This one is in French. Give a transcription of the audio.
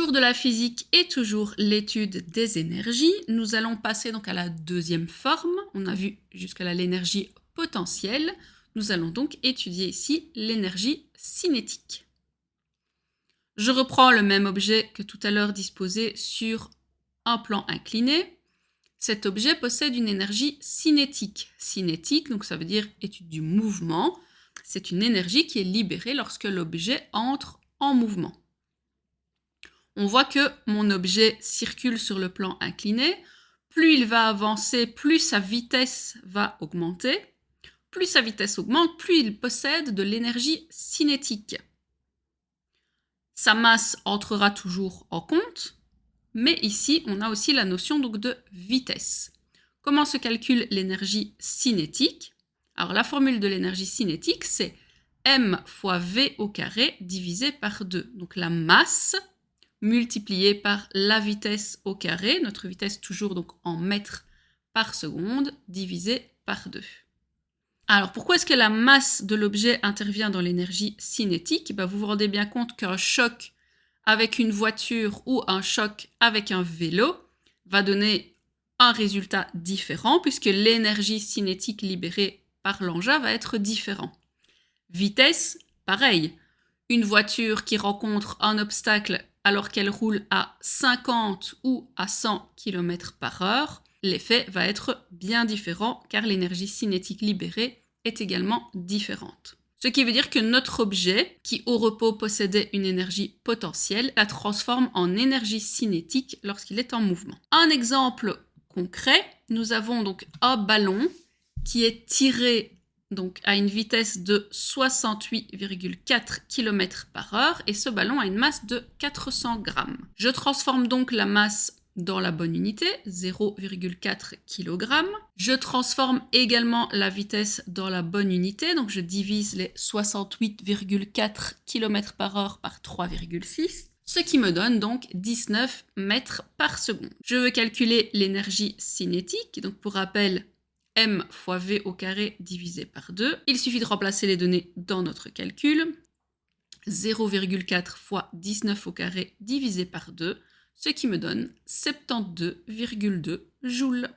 Toujours de la physique et toujours l'étude des énergies. Nous allons passer donc à la deuxième forme. On a vu jusqu'à là l'énergie potentielle. Nous allons donc étudier ici l'énergie cinétique. Je reprends le même objet que tout à l'heure disposé sur un plan incliné. Cet objet possède une énergie cinétique. Cinétique, donc ça veut dire étude du mouvement. C'est une énergie qui est libérée lorsque l'objet entre en mouvement. On voit que mon objet circule sur le plan incliné. Plus il va avancer, plus sa vitesse va augmenter. Plus sa vitesse augmente, plus il possède de l'énergie cinétique. Sa masse entrera toujours en compte, mais ici, on a aussi la notion donc de vitesse. Comment se calcule l'énergie cinétique? Alors, la formule de l'énergie cinétique, c'est m fois v au carré divisé par 2. Donc, la masse multipliée par la vitesse au carré, notre vitesse toujours donc en mètres par seconde, divisé par 2. Alors, pourquoi est-ce que la masse de l'objet intervient dans l'énergie cinétique? Vous vous rendez bien compte qu'un choc avec une voiture ou un choc avec un vélo va donner un résultat différent puisque l'énergie cinétique libérée par l'engin va être différente. Vitesse, pareil. Une voiture qui rencontre un obstacle alors qu'elle roule à 50 ou à 100 km/h, l'effet va être bien différent car l'énergie cinétique libérée est également différente. Ce qui veut dire que notre objet, qui au repos possédait une énergie potentielle, la transforme en énergie cinétique lorsqu'il est en mouvement. Un exemple concret, nous avons donc un ballon qui est tiré donc à une vitesse de 68,4 km/h et ce ballon a une masse de 400 grammes. Je transforme donc la masse dans la bonne unité, 0,4 kg. Je transforme également la vitesse dans la bonne unité, donc je divise les 68,4 km/h par 3,6, ce qui me donne donc 19 mètres par seconde. Je veux calculer l'énergie cinétique, donc pour rappel, m fois v au carré divisé par 2. Il suffit de remplacer les données dans notre calcul. 0,4 fois 19 au carré divisé par 2, ce qui me donne 72,2 joules.